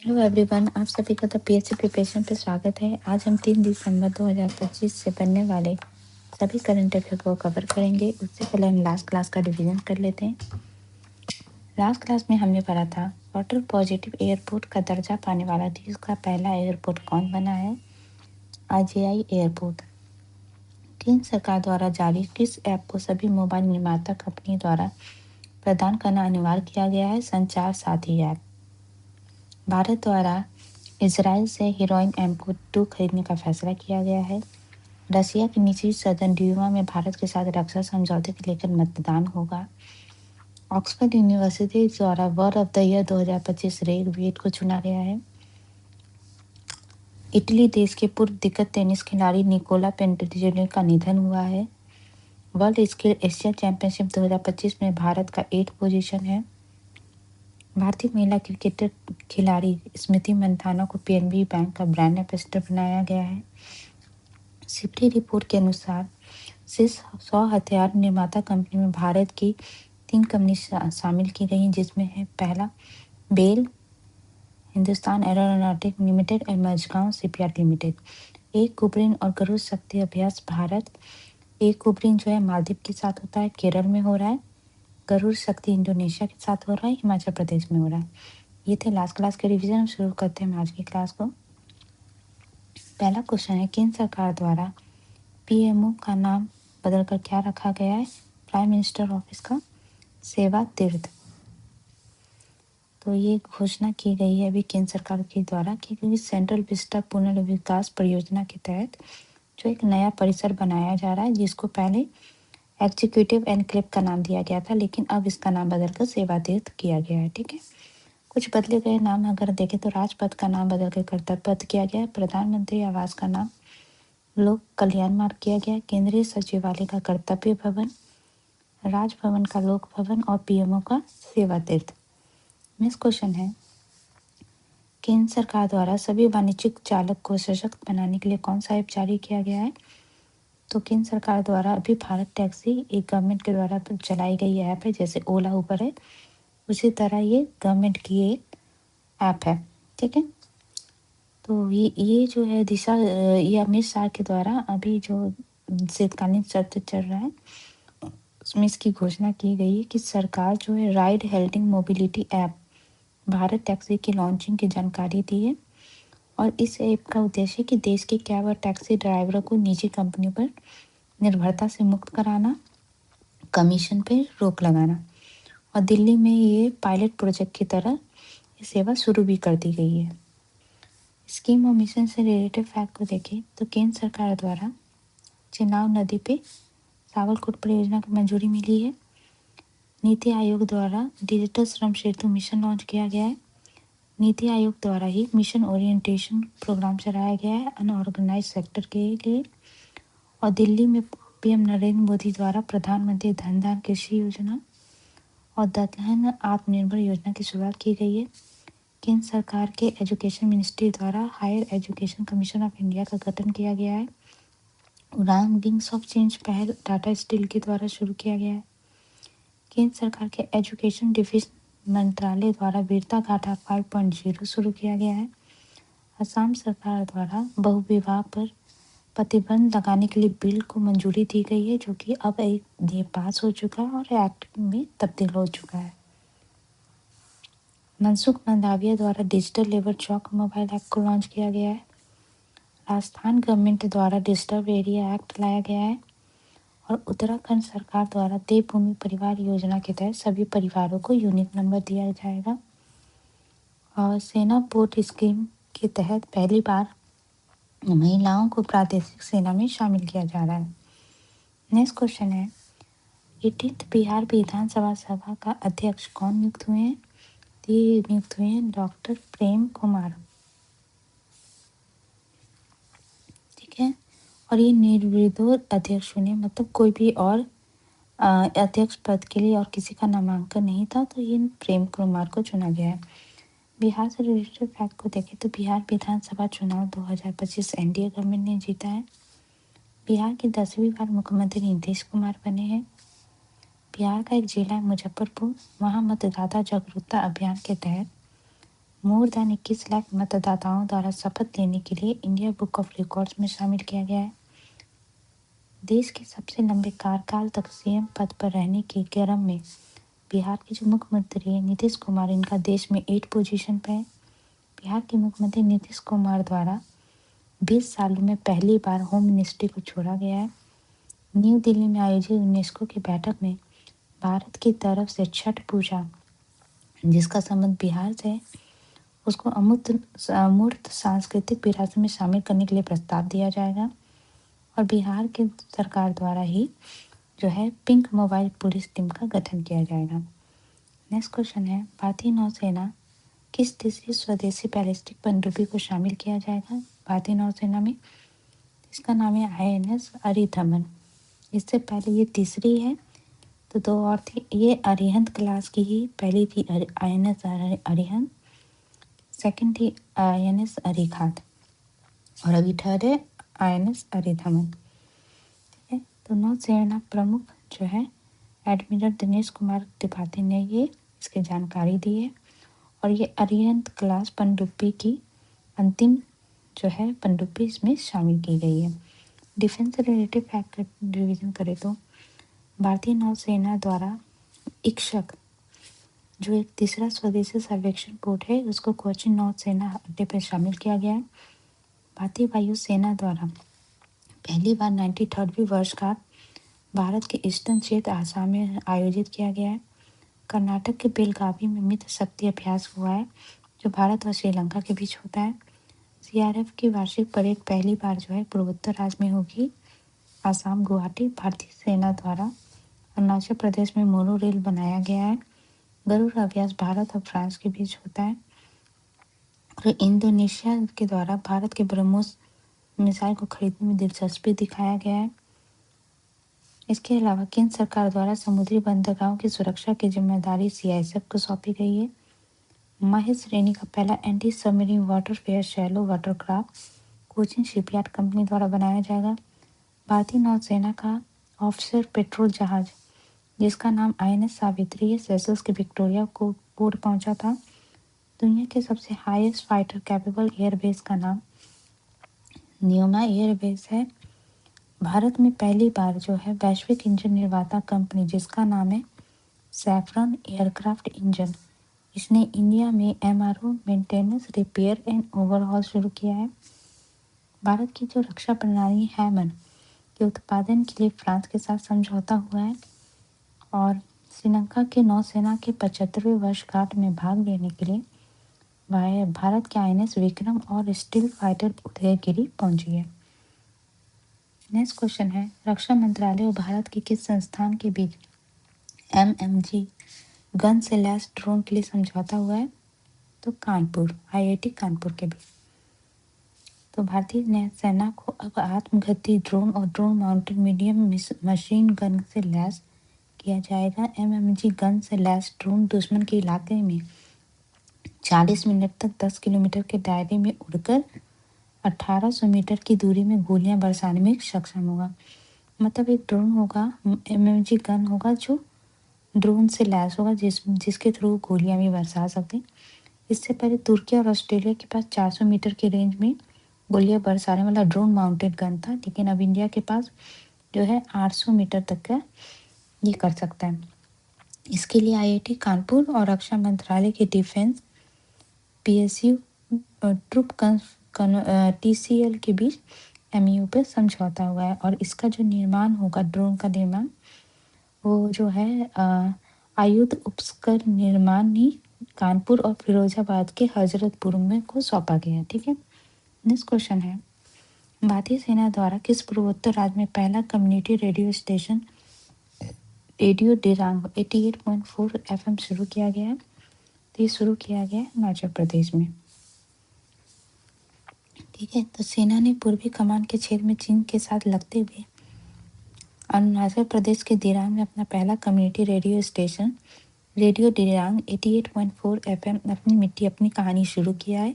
Hello everyone, आप सभी का द पीएससी प्रिपरेशन पे स्वागत है। आज हम 3 दिसंबर 2025 से बनने वाले सभी करंट अफेयर को कवर करेंगे। उससे पहले हम लास्ट क्लास का रिवीजन कर लेते हैं। लास्ट क्लास में हमने पढ़ा था वाटर पॉजिटिव एयरपोर्ट का दर्जा पाने वाला देश का पहला एयरपोर्ट कौन बना है? IGI airport. केंद्र सरकार द्वारा जारी किस ऐप को सभी मोबाइल निर्माता कंपनी द्वारा प्रदान करना अनिवार्य किया गया है? संचार साथी ऐप। भारत द्वारा इजराइल से हीरोइन MQ-2 खरीदने का फैसला किया गया है। रसिया के निजी सदन ड्यूमा में भारत के साथ रक्षा समझौते को लेकर मतदान होगा। ऑक्सफोर्ड यूनिवर्सिटी द्वारा वर्ड ऑफ द ईयर 2025 रेग वेट को चुना गया है। इटली देश के पूर्व दिग्गज टेनिस खिलाड़ी निकोला पेंटेजिनी का निधन हुआ है। वर्ल्ड स्किल एशिया चैंपियनशिप 2025 में भारत का 8th पोजीशन है। भारतीय महिला क्रिकेटर खिलाड़ी स्मृति मंधाना को पीएनबी बैंक का ब्रांड एम्बेसडर बनाया गया है। सिप्री रिपोर्ट के अनुसार शीर्ष 100 हथियार निर्माता कंपनी में भारत की 3 कंपनी शामिल की गई, जिसमें है पहला बेल, हिंदुस्तान एरोनॉटिक लिमिटेड और मझगांव शिपयार्ड लिमिटेड। एक कुबरिन और गरुड़ शक्ति अभ्यास भारत। एक कुबरिन जो है मालदीव के साथ होता है, केरल में हो रहा है। गरुड़ शक्ति इंडोनेशिया के साथ हो रहा है, हिमाचल प्रदेश में हो रहा है। ये थे लास्ट क्लास के रिवीजन। शुरू करते हैं आज की क्लास को। पहला क्वेश्चन है, केंद्र सरकार द्वारा पीएमओ का नाम बदलकर क्या रखा गया है? प्राइम मिनिस्टर ऑफिस का सेवा तीर्थ। तो ये घोषणा की गई है अभी केंद्र सरकार के द्वारा क्योंकि सेंट्रल विस्टा पुनर्विकास परियोजना के तहत जो एक नया परिसर बनाया जा रहा है, जिसको पहले एग्जीक्यूटिव एनक्लेव का नाम दिया गया था, लेकिन अब इसका नाम बदलकर सेवा तीर्थ किया गया है। ठीक है, कुछ बदले गए नाम अगर देखें तो राजपथ का नाम बदलकर कर्तव्य पथ किया गया है। प्रधानमंत्री आवास का नाम लोक कल्याण मार्ग किया गया। केंद्रीय सचिवालय का कर्तव्य भवन, राजभवन का लोक भवन और पीएमओ का सेवा तीर्थ। नेक्स्ट क्वेश्चन है, केंद्र सरकार द्वारा सभी वाणिज्यिक चालक को सशक्त बनाने के लिए कौन सा ऐप जारी किया गया है? तो केंद्र सरकार द्वारा अभी भारत टैक्सी एक गवर्नमेंट के द्वारा चलाई गई ऐप है, जैसे ओला उबर है, उसी तरह ये गवर्नमेंट की एक ऐप है। ठीक है, तो ये जो है दिशा, ये अमित शाह के द्वारा अभी जो शीतकालीन सत्र चल रहा है उसमें इसकी घोषणा की गई है कि सरकार जो है ride हेल्डिंग mobility app Bharat taxi की लॉन्चिंग की जानकारी दी है। और इस ऐप का उद्देश्य है कि देश के कैब और टैक्सी ड्राइवरों को निजी कंपनियों पर निर्भरता से मुक्त कराना, कमीशन पर रोक लगाना। और दिल्ली में ये पायलट प्रोजेक्ट की तरह ये सेवा शुरू भी कर दी गई है। स्कीम और मिशन से रिलेटेड फैक्ट को देखें तो केंद्र सरकार द्वारा चिनाब नदी पे सावलकोट परियोजना को मंजूरी मिली है। नीति आयोग द्वारा डिजिटल श्रम सेतु मिशन लॉन्च किया गया है। नीति आयोग द्वारा ही मिशन ओरिएंटेशन प्रोग्राम चलाया गया है अनऑर्गेनाइज सेक्टर के लिए। और दिल्ली में पीएम नरेंद्र मोदी द्वारा प्रधानमंत्री धन धान्य कृषि योजना और दलहन आत्मनिर्भर योजना की शुरुआत की गई है। केंद्र सरकार के एजुकेशन मिनिस्ट्री द्वारा higher education commission of India का गठन किया गया है। उड़ान विंग्स ऑफ चेंज पहल टाटा स्टील के द्वारा शुरू किया गया है। केंद्र सरकार के एजुकेशन डिफेंस मंत्रालय द्वारा वीरता गाथा 5.0 शुरू किया गया है। असम सरकार द्वारा बहुविवाह पर प्रतिबंध लगाने के लिए बिल को मंजूरी दी गई है, जो कि अब ये पास हो चुका है और एक्ट में तब्दील हो चुका है। मनसुख मंडाविया द्वारा डिजिटल लेबर चौक मोबाइल ऐप को लॉन्च किया गया है। राजस्थान गवर्नमेंट द्वारा डिजिटल एरिया एक्ट लाया गया है। और उत्तराखंड सरकार द्वारा देवभूमि परिवार योजना के तहत सभी परिवारों को यूनिक नंबर दिया जाएगा। और सेना पोर्ट स्कीम के तहत पहली बार महिलाओं को प्रादेशिक सेना में शामिल किया जा रहा है। नेक्स्ट क्वेश्चन है, 18th बिहार विधानसभा सभा का अध्यक्ष कौन नियुक्त हुए हैं? ये नियुक्त हुए हैं डॉक्टर प्रेम कुमार। ठीक है, और ये निर्विरोध अध्यक्ष चुने, मतलब कोई भी और अध्यक्ष पद के लिए और किसी का नामांकन नहीं था, तो ये प्रेम कुमार को चुना गया है। बिहार से रिलेटेड फैक्ट को देखें तो बिहार विधानसभा चुनाव 2025 एनडीए गवर्नमेंट ने जीता है। बिहार की 10वीं बार मुख्यमंत्री नीतीश कुमार बने हैं। बिहार का एक जिला है मुजफ्फरपुर, वहाँ मतदाता जागरूकता अभियान के तहत मोर देन 21 लाख मतदाताओं द्वारा शपथ लेने के लिए इंडिया बुक ऑफ रिकॉर्ड्स में शामिल किया गया है। देश के सबसे लंबे कार्यकाल तक सीएम पद पर रहने के क्रम में बिहार के जो मुख्यमंत्री है नीतीश कुमार, इनका देश में 8 पोजीशन पे है। बिहार के मुख्यमंत्री नीतीश कुमार द्वारा 20 सालों में पहली बार होम मिनिस्ट्री को छोड़ा गया है। न्यू दिल्ली में आयोजित यूनेस्को की बैठक में भारत की तरफ से छठ पूजा, जिसका संबंध बिहार से है, उसको अमूर्त सांस्कृतिक विरासत में शामिल करने के लिए प्रस्ताव दिया जाएगा और बिहार के सरकार द्वारा ही जो है पिंक मोबाइल पुलिस टीम का गठन किया जाएगा। नेक्स्ट क्वेश्चन है, भारतीय नौसेना किस तीसरी स्वदेशी बैलिस्टिक पनडुब्बी को शामिल किया जाएगा भारतीय नौसेना में? इसका नाम है INS अरिथमन। इससे पहले ये तीसरी है, तो 2 और थी। ये अरिहंत क्लास की ही पहली थी INS अरिहंत, सेकंड थी INS अरिखात और अभी थर्ड है INS अरिथमन। ठीक है, तो नौसेना प्रमुख जो है एडमिरल दिनेश कुमार त्रिपाठी ने ये इसकी जानकारी दी है और ये अरिहंत क्लास पनडुब्बी की अंतिम जो है पनडुब्बी इसमें शामिल की गई है। डिफेंस से रिलेटेड फैक्ट रिवीजन करें तो भारतीय नौसेना द्वारा इक्षक जो एक तीसरा स्वदेशी सर्वेक्षण पोर्ट है उसको कोचीन नौसेना अड्डे पर शामिल किया गया है। भारतीय वायु सेना द्वारा पहली बार 93वीं वर्षगांठ भारत के ईस्टर्न क्षेत्र आसाम में आयोजित किया गया है। कर्नाटक के बेलगावी में मित्र शक्ति अभ्यास हुआ है जो भारत और श्रीलंका के बीच होता है। CRF की वार्षिक परेड पहली बार जो है पूर्वोत्तर राज्य में होगी, आसाम गुवाहाटी। भारतीय सेना द्वारा अरुणाचल प्रदेश में मोनो रेल बनाया गया है। गरुड़ अभ्यास भारत और फ्रांस के बीच होता है और इंडोनेशिया के द्वारा भारत के ब्रह्मोस मिसाइल को खरीदने में दिलचस्पी दिखाया गया है। इसके अलावा केंद्र सरकार द्वारा समुद्री बंदरगाहों की सुरक्षा की जिम्मेदारी CISF को सौंपी गई है। माहिर श्रेणी का पहला anti submarine warfare shallow watercraft Cochin shipyard company द्वारा बनाया जाएगा। भारतीय नौसेना का ऑफशोर पेट्रोल जहाज जिसका नाम INS सावित्री है, सेशल्स के विक्टोरिया को पोर्ट पहुंचा था। दुनिया के सबसे हाईएस्ट फाइटर कैपेबल एयरबेस का नाम न्यूमा एयरबेस है। भारत में पहली बार जो है वैश्विक इंजन निर्माता कंपनी जिसका नाम है सैफरन एयरक्राफ्ट इंजन, इसने इंडिया में MRO maintenance, repair and overhaul शुरू किया है। भारत की जो रक्षा प्रणाली हैमन के उत्पादन के लिए फ्रांस के साथ समझौता हुआ है और श्रीलंका के नौसेना के 75वें वर्षगांठ में भाग लेने के लिए भारत के INS विक्रम और स्टील फाइटर उदयगिरी पहुंची है। नेक्स्ट क्वेश्चन है, रक्षा मंत्रालय और भारत के किस संस्थान के बीच MMG गन से लैस ड्रोन के लिए समझौता हुआ है? तो कानपुर, IIT कानपुर के बीच। तो भारतीय सेना को अब आत्मघाती ड्रोन और drone mounted medium machine gun से लैस किया जाएगा। MMG गन से लैस ड्रोन दुश्मन के इलाके में 40 मिनट तक 10 किलोमीटर के दायरे में उड़कर 1800 मीटर की दूरी में गोलियां बरसाने में सक्षम होगा। मतलब एक ड्रोन होगा, MMG गन होगा जो ड्रोन से लैस होगा जिसके थ्रू गोलियां भी बरसा सकते। इससे पहले तुर्की और ऑस्ट्रेलिया के पास 400 मीटर के रेंज में गोलियां बरसाने वाला ड्रोन माउंटेड गन था, लेकिन अब इंडिया के पास जो है 800 मीटर तक का ये कर सकता है। इसके लिए IIT कानपुर और रक्षा मंत्रालय के डिफेंस PSU ट्रुप TCL के बीच MOU पे समझौता हुआ है और इसका जो निर्माण होगा, ड्रोन का निर्माण, वो जो है आयुध उपस्कर निर्माण ही कानपुर और फिरोजाबाद के हजरतपुर में को सौंपा गया। ठीक है, नेक्स्ट क्वेश्चन है, भारतीय सेना द्वारा किस पूर्वोत्तर राज्य में पहला community radio station radio Dirang 88.4 FM शुरू किया गया है? तो ये शुरू किया गया है हिमाचल प्रदेश में। ठीक है, तो सेना ने पूर्वी कमान के क्षेत्र में चीन के साथ लगते हुए अरुणाचल प्रदेश के दिरांग में अपना पहला community radio station radio Dirang 88.4 FM अपनी कहानी शुरू किया है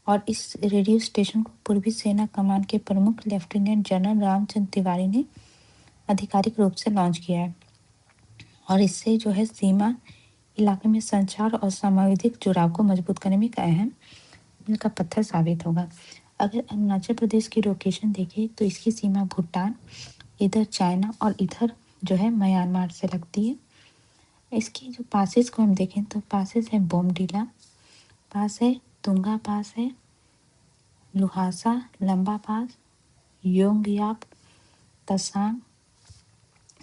और इस रेडियो स्टेशन को पूर्वी सेना कमान के प्रमुख लेफ्टिनेंट जनरल रामचंद्र तिवारी ने आधिकारिक रूप से लॉन्च किया है और इससे जो है सीमा इलाके में संचार और सामाजिक जुड़ाव को मजबूत करने में एक अहम मील का पत्थर साबित होगा। अगर अरुणाचल प्रदेश की लोकेशन देखें तो इसकी सीमा भूटान, इधर चाइना और इधर जो है म्यांमार से लगती है। इसकी जो पासेस को हम देखें तो पासेस है बोमडीला पास है, तुंगा पास है, लुहासा लंबा पास, योंगयाप, तसांग,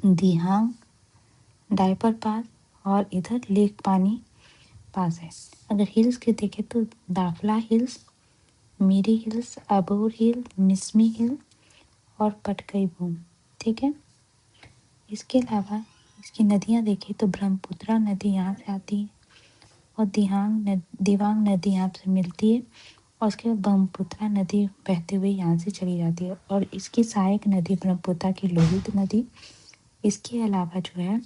दिहांग, डायपर पास और इधर लेक पानी पास है। अगर हिल्स के देखें तो दाफला हिल्स, मीरी हिल्स, अबोर हिल, मिसमी हिल और पटकई बूम। ठीक है। इसके अलावा इसकी नदियाँ देखें तो ब्रह्मपुत्रा नदी यहाँ से आती है और दिवांग नदी यहाँ से मिलती है और उसके बाद ब्रह्मपुत्रा नदी बहते हुए यहाँ से चली जाती है और इसकी सहायक नदी ब्रह्मपुत्रा की लोहित नदी। इसके अलावा जो है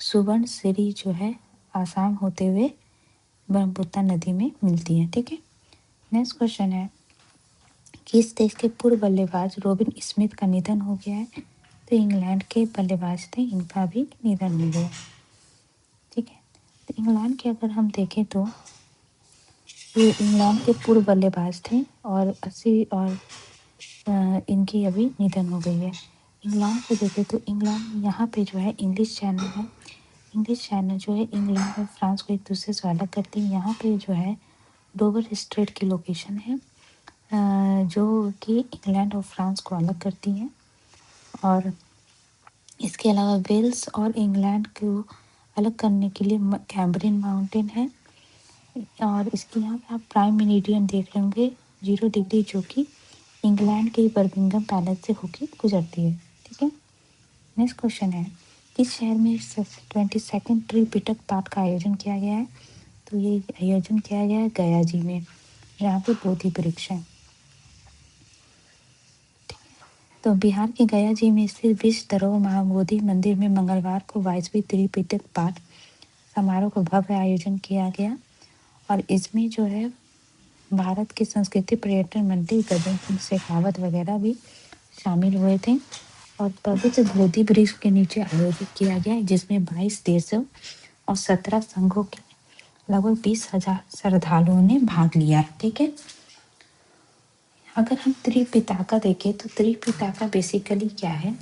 सुवर्णसिरी जो है आसाम होते हुए ब्रह्मपुत्रा नदी में मिलती है। ठीक है। नेक्स्ट क्वेश्चन है, किस देश के पूर्व बल्लेबाज रॉबिन स्मिथ का निधन हो गया है? तो इंग्लैंड के बल्लेबाज थे, इनका भी निधन हो गया। ठीक है। तो इंग्लैंड के अगर हम देखें तो ये इंग्लैंड के पूर्व बल्लेबाज थे और 80 और इनकी अभी निधन हो गई है। इंग्लैंड को देखें तो इंग्लैंड यहाँ पे जो है इंग्लिश चैनल है। इंग्लिश चैनल जो है इंग्लैंड और फ्रांस को एक दूसरे से अलग करती है। यहाँ पे जो है डोवर स्ट्रेट की लोकेशन है जो कि इंग्लैंड और फ्रांस को अलग करती है। और इसके अलावा वेल्स और इंग्लैंड को अलग करने के लिए कैम्ब्रियन माउंटेन है और इसके यहाँ पे आप प्राइम मेरिडियन देख रहे होंगे 0 डिग्री जो कि इंग्लैंड के बर्मिंघम पैलेस से होकर गुजरती है। ठीक है। नेक्स्ट क्वेश्चन है, किस शहर में 22nd ट्री पिटक पाठ का आयोजन किया गया है? तो ये आयोजन किया गया है गया जी में, जहाँ पे बोधि वृक्ष है। तो बिहार के गया जी में स्थित विश्व धरोहर महाबोधि मंदिर में मंगलवार को 22वीं त्रिपिटक पाठ समारोह का भव्य आयोजन किया गया और इसमें जो है भारत के संस्कृति पर्यटन मंत्री गजेंद्र सिंह शेखावत वगैरह भी शामिल हुए थे और पवित्र बोधि वृक्ष के नीचे आयोजित किया गया जिसमें 22 देशों और 17 संघों के लगभग 20,000 श्रद्धालुओं ने भाग लिया। ठीक है। अगर हम त्रिपिटका देखें तो त्रिपिटका बेसिकली क्या है,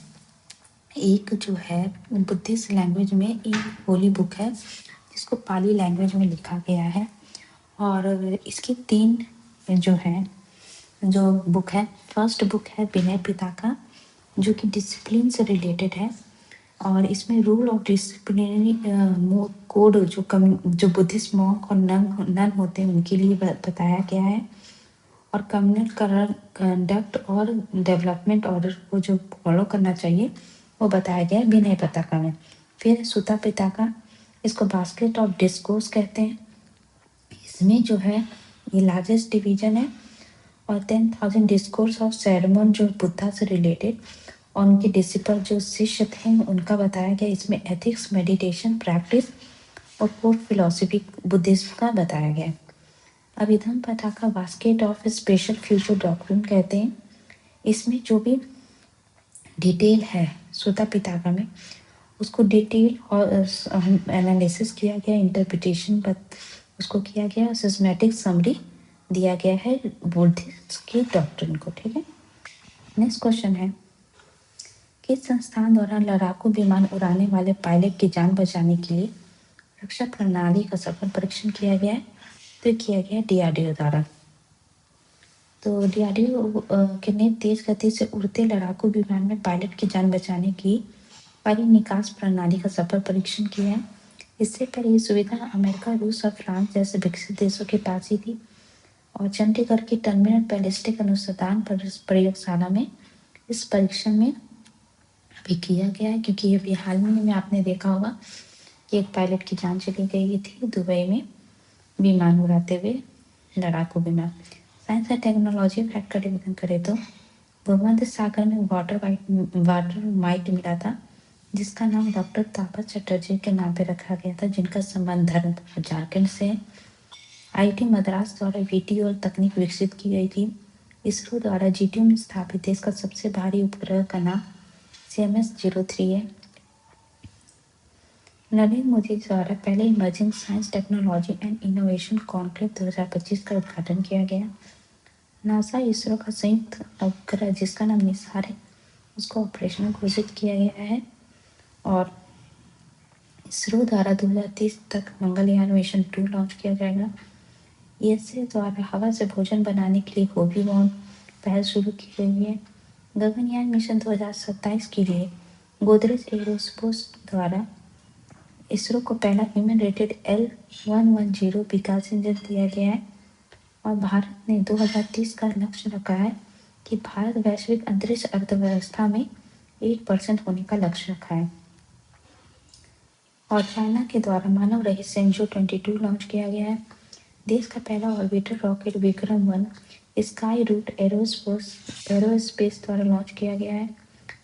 एक जो है बुद्धिस्ट लैंग्वेज में एक होली बुक है जिसको पाली लैंग्वेज में लिखा गया है और इसकी 3 जो है जो बुक है, फर्स्ट बुक है विनय पिटका जो कि डिसिप्लिन से रिलेटेड है और इसमें रूल ऑफ डिसिप्लिनरी कोड जो बुद्धिस्ट मॉन्क और नन होते हैं उनके लिए बताया गया है और कम्युनल कंडक्ट और डेवलपमेंट ऑर्डर को जो फॉलो करना चाहिए वो बताया गया है विनय पिटका में। फिर सुता पिटका, इसको बास्केट ऑफ डिस्कोर्स कहते हैं। इसमें जो है ये लार्जेस्ट डिवीजन है और 10,000 डिस्कोर्स ऑफ सेरेमन जो बुद्धा से रिलेटेड और उनके डिसिपल जो शिष्य थे उनका बताया गया। इसमें एथिक्स, मेडिटेशन, प्रैक्टिस और कोर फिलॉसफी बुद्धिज्म का बताया गया। Abhidhamma Pitaka basket of special future doctrine कहते हैं। इसमें जो भी डिटेल है सुता पिटका में उसको डिटेल और एनालिसिस किया गया, इंटरप्रिटेशन उसको किया गया, सिस्टमैटिक समरी दिया गया है बुद्धिस्ट की डॉक्ट्रिन को। ठीक है। नेक्स्ट क्वेश्चन है, किस संस्थान द्वारा लड़ाकू विमान उड़ाने वाले पायलट की जान बचाने के लिए रक्षा प्रणाली का सफल परीक्षण किया गया है? तो किया गया DRDO द्वारा। तो DRDO के ने तेज गति से उड़ते लड़ाकू विमान में पायलट की जान बचाने की वायु निकास प्रणाली का सफल परीक्षण किया है। इससे पहले ये सुविधा अमेरिका, रूस और फ्रांस जैसे विकसित देशों के पास ही थी और चंडीगढ़ की टर्मिनल बैलिस्टिक अनुसंधान प्रयोगशाला में इस परीक्षण में अभी किया गया है क्योंकि अभी हाल में आपने देखा होगा कि एक पायलट की जान चली गई थी दुबई में विमान उड़ाते हुए, लड़ाकू विमान। साइंस एंड टेक्नोलॉजी फैक्ट का डिवीजन करें तो भूमध्य सागर में वाटर माइट मिला था जिसका नाम डॉक्टर तापस चटर्जी के नाम पे रखा गया था, जिनका संबंध झारखंड से है। IIT मद्रास द्वारा VTO तकनीक विकसित की गई थी। इसरो द्वारा GTO में स्थापित देश का सबसे भारी उपग्रह का नाम CMS-03 है। नरेंद्र मोदी द्वारा पहले emerging science technology and innovation conclave 2025 का उद्घाटन किया गया। नासा इसरो का संयुक्त उपग्रह जिसका नाम निसार है उसको ऑपरेशनल घोषित किया गया है। और इसरो द्वारा 2030 तक मंगलयान मिशन 2 लॉन्च किया जाएगा। ईएसए द्वारा हवा से भोजन बनाने के लिए होबी बॉन्ड पहल शुरू की गई है। गगनयान मिशन 2027 के लिए गोदरेज एरोस्पेस द्वारा इसरो को पहला ह्यूमन रेटेड L110 विकास इंजन दिया गया है। और भारत ने 2030 का लक्ष्य रखा है कि भारत वैश्विक अंतरिक्ष अर्थव्यवस्था में 8% होने का लक्ष्य रखा है। और चाइना के द्वारा मानव रहित सेंजो 22 लॉन्च किया गया है। देश का पहला ऑर्बिटर रॉकेट विक्रम-1 स्काई रूट एरोस्पेस द्वारा लॉन्च किया गया है।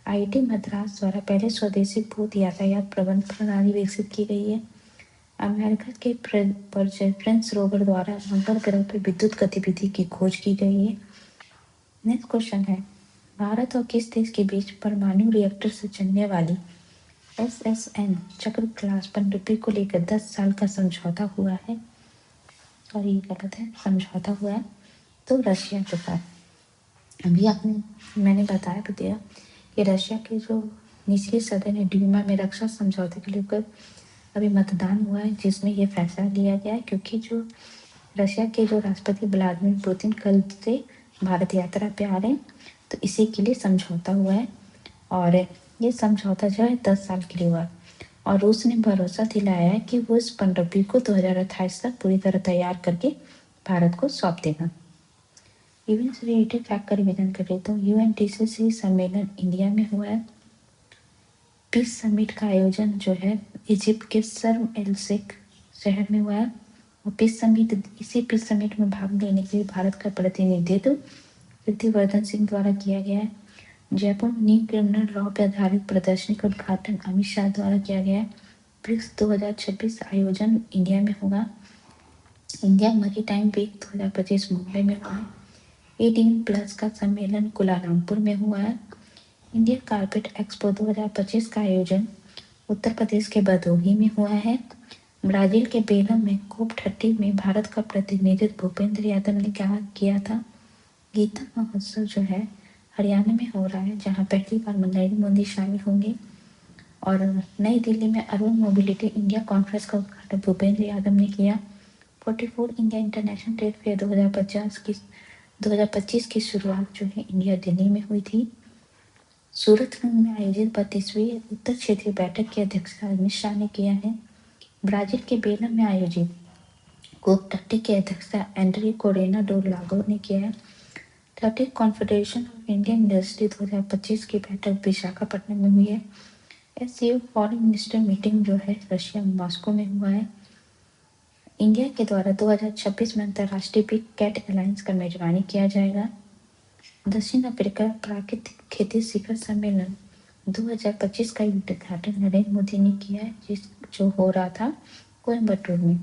आईआईटी मद्रास द्वारा पहले स्वदेशी भूत यातायात प्रबंध प्रणाली विकसित की गई है। अमेरिका के परसेवरेंस रोवर द्वारा मंगल ग्रह पर विद्युत गतिविधि की खोज की गई है। नेक्स्ट क्वेश्चन है, भारत और किस देश के बीच परमाणु रिएक्टर से चलने वाली SSN चक्र क्लास पनडुब्बी को लेकर 10 साल का समझौता हुआ है? सॉरी, गलत है, समझौता हुआ है तो रशिया के साथ। अभी मैंने बताया भी दिया कि रशिया के जो निचले सदन है ड्यूमा में रक्षा समझौते के लिए अभी मतदान हुआ है जिसमें ये फैसला लिया गया है, क्योंकि जो रशिया के जो राष्ट्रपति व्लादिमीर पुतिन कल से भारत यात्रा पे आ रहे हैं तो इसी के लिए समझौता हुआ है। और ये समझौता जो है 10 साल के लिए हुआ और रूस ने भरोसा दिलाया है कि वो इस पनडुब्बी को 2028 तक पूरी तरह तैयार करके भारत को सौंप देगा। इवेंट्स रिलेटेड फैक्ट का रिवीजन कर लेता हूँ। UNTCC सम्मेलन इंडिया में हुआ है। पीस समिट का आयोजन जो है इजिप्ट के शर्म एल शेख शहर में हुआ है। और इसी पीस समिट में भाग लेने के लिए भारत का प्रतिनिधित्व कीर्तिवर्धन सिंह द्वारा किया गया है। जयपुर में न्यू क्रिमिनल लॉ पर आधारित प्रदर्शनी का उद्घाटन अमित शाह द्वारा किया गया है। ब्रिक्स 2026 आयोजन इंडिया में होगा। इंडिया मरीटाइम वीक 2025 मुंबई में हुआ है। ADM+ का सम्मेलन कुलालमपुर में हुआ है। इंडिया कारपेट एक्सपो 2025 का आयोजन उत्तर प्रदेश के भदोही में हुआ है। ब्राजील के बेलम में COP30 में भारत का प्रतिनिधित्व भूपेंद्र यादव ने क्या किया था। गीता महोत्सव जो है हरियाणा में हो रहा है, जहां पहली बार नरेंद्र मोदी शामिल होंगे। और नई दिल्ली में अर्बन मोबिलिटी इंडिया कॉन्फ्रेंस का उद्घाटन भूपेंद्र यादव ने किया। 44 इंडिया इंटरनेशनल ट्रेड फेयर 2025 की शुरुआत जो है इंडिया दिल्ली में हुई थी। सूरत में आयोजित 32वीं उत्तर क्षेत्रीय बैठक की अध्यक्षता अमित शाह ने किया है। ब्राजील के बेलम में आयोजित COP30 की अध्यक्षता एंड्रिको कोरेना डो लागो ने किया है। 30 कॉन्फेडरेशन ऑफ इंडियन इंडस्ट्री 2025 की बैठक विशाखापट्टनम में हुई है। SCO फॉरेन मिनिस्टर मीटिंग जो है रशिया मॉस्को में हुआ है। इंडिया के द्वारा 2026 में अंतर्राष्ट्रीय बिग कैट अलायंस का मेजबानी किया जाएगा। दक्षिण अफ्रीका प्राकृतिक खेती शिखर सम्मेलन 2025 का उद्घाटन नरेंद्र मोदी ने किया है, जो हो रहा था कोयम्बटूर में।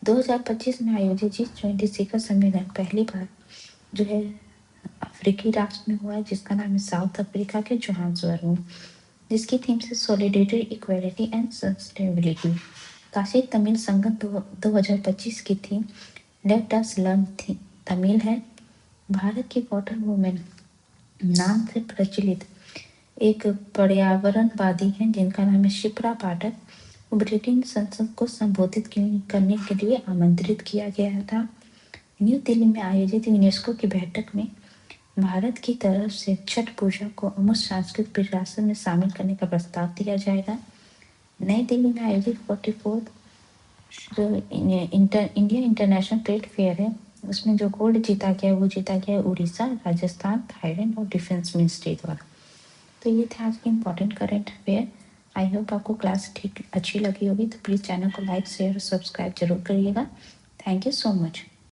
2025 में आयोजित G20 शिखर सम्मेलन पहली बार जो है अफ्रीकी राष्ट्र में हुआ है, जिसका नाम है साउथ अफ्रीका के जोहान्सबर्ग में, जिसकी थीम से solidarity, equality and sustainability. Kashi Tamil Sangam 2025 की theme let us learn Tamil है। भारत की वाटर वुमेन नाम से प्रचलित एक पर्यावरणवादी हैं जिनका नाम है शिप्रा पाठक। ब्रिटेन संसद को संबोधित करने के लिए आमंत्रित किया गया था। न्यू दिल्ली में आयोजित यूनेस्को की बैठक में भारत की तरफ से छठ पूजा को अमूर्त सांस्कृतिक विरासत में शामिल करने का प्रस्ताव दिया जाएगा। नई दिल्ली में आयोजित 44 जो इंडिया इंटरनेशनल ट्रेड फेयर है उसमें जो गोल्ड जीता गया वो जीता गया उड़ीसा, राजस्थान, थाईलैंड और डिफेंस मिनिस्ट्री द्वारा। तो ये थे आज की important current affair. I hope आपको क्लास ठीक अच्छी लगी होगी, तो प्लीज़ चैनल को लाइक शेयर और सब्सक्राइब जरूर करिएगा। Thank you so much.